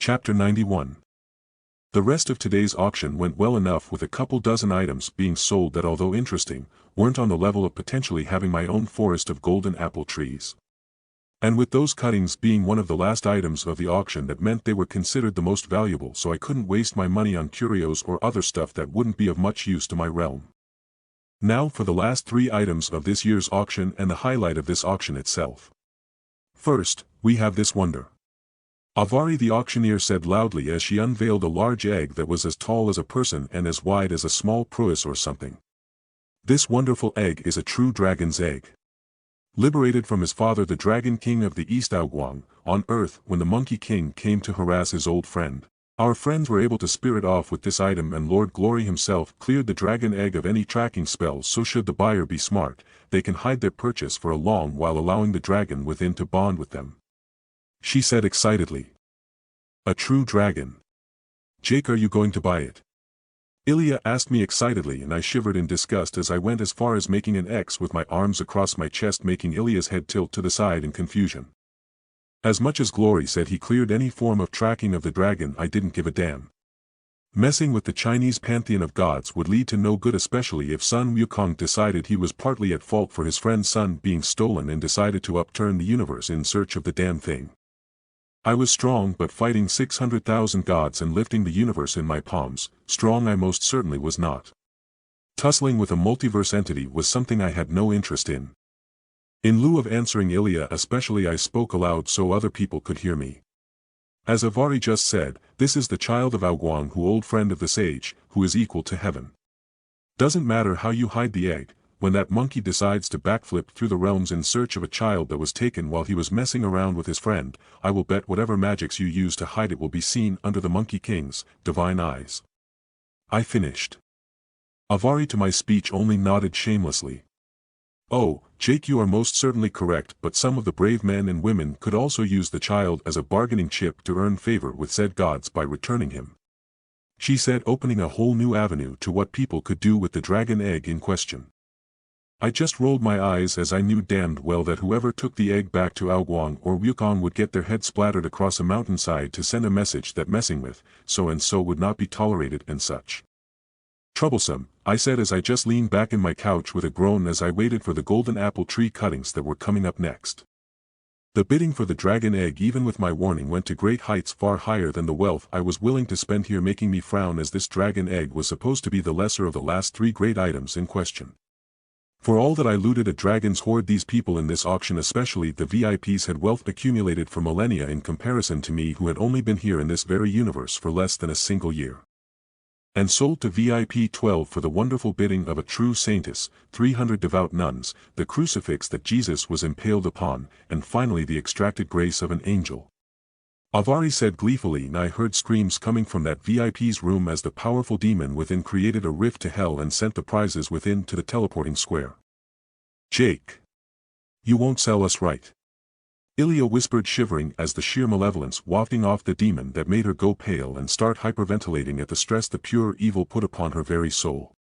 Chapter 91. The rest of today's auction went well enough, with a couple dozen items being sold that, although interesting, weren't on the level of potentially having my own forest of golden apple trees. And with those cuttings being one of the last items of the auction, that meant they were considered the most valuable, so I couldn't waste my money on curios or other stuff that wouldn't be of much use to my realm. Now for the last three items of this year's auction and the highlight of this auction itself. First, we have this wonder. Avari the auctioneer said loudly as she unveiled a large egg that was as tall as a person and as wide as a small Pruis or something. This wonderful egg is a true dragon's egg. Liberated from his father, the Dragon King of the East Aoguang, on Earth when the Monkey King came to harass his old friend. Our friends were able to spirit off with this item, and Lord Glory himself cleared the dragon egg of any tracking spells, so should the buyer be smart, they can hide their purchase for a long while, allowing the dragon within to bond with them. She said excitedly. A true dragon. Jake, are you going to buy it? Ilya asked me excitedly, and I shivered in disgust as I went as far as making an X with my arms across my chest, making Ilya's head tilt to the side in confusion. As much as Glory said he cleared any form of tracking of the dragon, I didn't give a damn. Messing with the Chinese pantheon of gods would lead to no good, especially if Sun Wukong decided he was partly at fault for his friend's son being stolen and decided to upturn the universe in search of the damn thing. I was strong, but fighting 600,000 gods and lifting the universe in my palms, strong I most certainly was not. Tussling with a multiverse entity was something I had no interest in. In lieu of answering Ilya especially, I spoke aloud so other people could hear me. As Avari just said, this is the child of Aoguang, who old friend of the sage, who is equal to heaven. Doesn't matter how you hide the egg, when that monkey decides to backflip through the realms in search of a child that was taken while he was messing around with his friend, I will bet whatever magics you use to hide it will be seen under the Monkey King's divine eyes. I finished. Avari to my speech only nodded shamelessly. Oh, Jake, you are most certainly correct, but some of the brave men and women could also use the child as a bargaining chip to earn favor with said gods by returning him. She said, opening a whole new avenue to what people could do with the dragon egg in question. I just rolled my eyes, as I knew damned well that whoever took the egg back to Aoguang or Wukong would get their head splattered across a mountainside to send a message that messing with so-and-so would not be tolerated and such. Troublesome, I said as I just leaned back in my couch with a groan as I waited for the golden apple tree cuttings that were coming up next. The bidding for the dragon egg, even with my warning, went to great heights, far higher than the wealth I was willing to spend here, making me frown, as this dragon egg was supposed to be the lesser of the last three great items in question. For all that I looted a dragon's hoard, these people in this auction, especially the VIPs, had wealth accumulated for millennia in comparison to me, who had only been here in this very universe for less than a single year. And sold to VIP 12 for the wonderful bidding of a true saintess, 300 devout nuns, the crucifix that Jesus was impaled upon, and finally the extracted grace of an angel. Avari said gleefully, and I heard screams coming from that VIP's room as the powerful demon within created a rift to hell and sent the prizes within to the teleporting square. Jake. You won't sell us, right? Ilya whispered, shivering as the sheer malevolence wafting off the demon that made her go pale and start hyperventilating at the stress the pure evil put upon her very soul.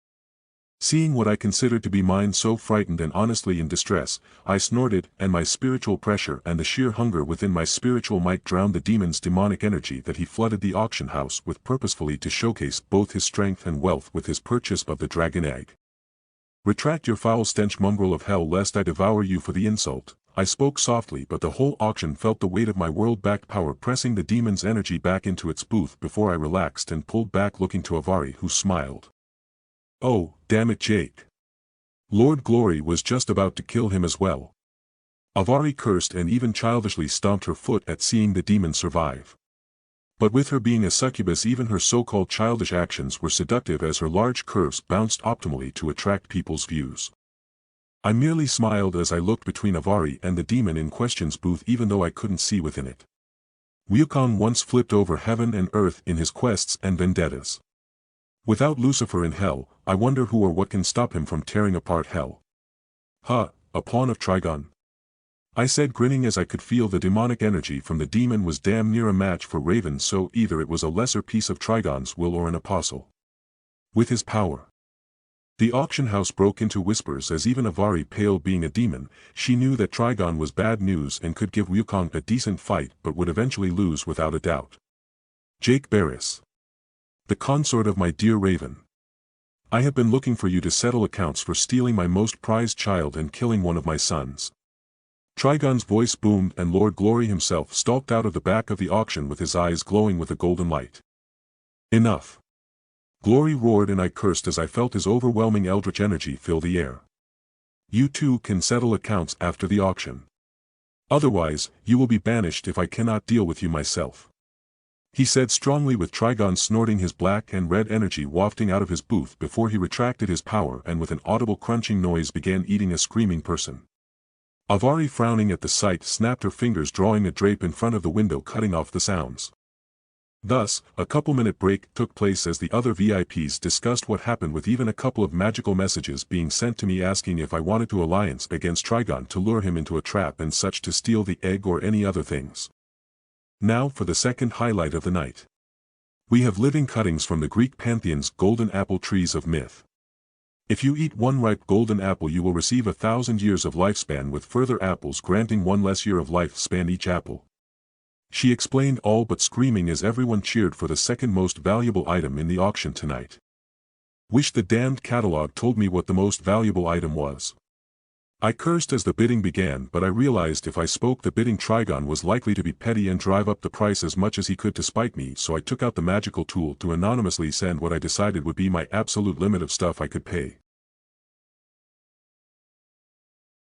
Seeing what I considered to be mine so frightened and honestly in distress, I snorted, and my spiritual pressure and the sheer hunger within my spiritual might drowned the demon's demonic energy that he flooded the auction house with purposefully to showcase both his strength and wealth with his purchase of the dragon egg. Retract your foul stench, mongrel of hell, lest I devour you for the insult. I spoke softly, but the whole auction felt the weight of my world-backed power pressing the demon's energy back into its booth before I relaxed and pulled back, looking to Avari, who smiled. Oh, damn it, Jake. Lord Glory was just about to kill him as well. Avari cursed and even childishly stomped her foot at seeing the demon survive. But with her being a succubus, even her so-called childish actions were seductive, as her large curves bounced optimally to attract people's views. I merely smiled as I looked between Avari and the demon in question's booth, even though I couldn't see within it. Wukong once flipped over heaven and earth in his quests and vendettas. Without Lucifer in hell, I wonder who or what can stop him from tearing apart hell. Huh, a pawn of Trigon? I said, grinning as I could feel the demonic energy from the demon was damn near a match for Raven, so either it was a lesser piece of Trigon's will or an apostle. With his power. The auction house broke into whispers as even Avari paled. Being a demon, she knew that Trigon was bad news and could give Wukong a decent fight, but would eventually lose without a doubt. Jake Barris. The consort of my dear Raven. I have been looking for you to settle accounts for stealing my most prized child and killing one of my sons. Trigon's voice boomed and Lord Glory himself stalked out of the back of the auction with his eyes glowing with a golden light. Enough. Glory roared and I cursed as I felt his overwhelming eldritch energy fill the air. You two can settle accounts after the auction. Otherwise, you will be banished if I cannot deal with you myself. He said strongly with Trigon snorting his black and red energy wafting out of his booth before he retracted his power and with an audible crunching noise began eating a screaming person. Avari frowning at the sight snapped her fingers drawing a drape in front of the window cutting off the sounds. Thus, a couple-minute break took place as the other VIPs discussed what happened with even a couple of magical messages being sent to me asking if I wanted to alliance against Trigon to lure him into a trap and such to steal the egg or any other things. Now for the second highlight of the night. We have living cuttings from the Greek pantheon's golden apple trees of myth. If you eat one ripe golden apple you will receive 1,000 years of lifespan with further apples granting one less year of lifespan each apple. She explained all but screaming as everyone cheered for the second most valuable item in the auction tonight. Wish the damned catalog told me what the most valuable item was. I cursed as the bidding began but I realized if I spoke the bidding Trigon was likely to be petty and drive up the price as much as he could to spite me so I took out the magical tool to anonymously send what I decided would be my absolute limit of stuff I could pay.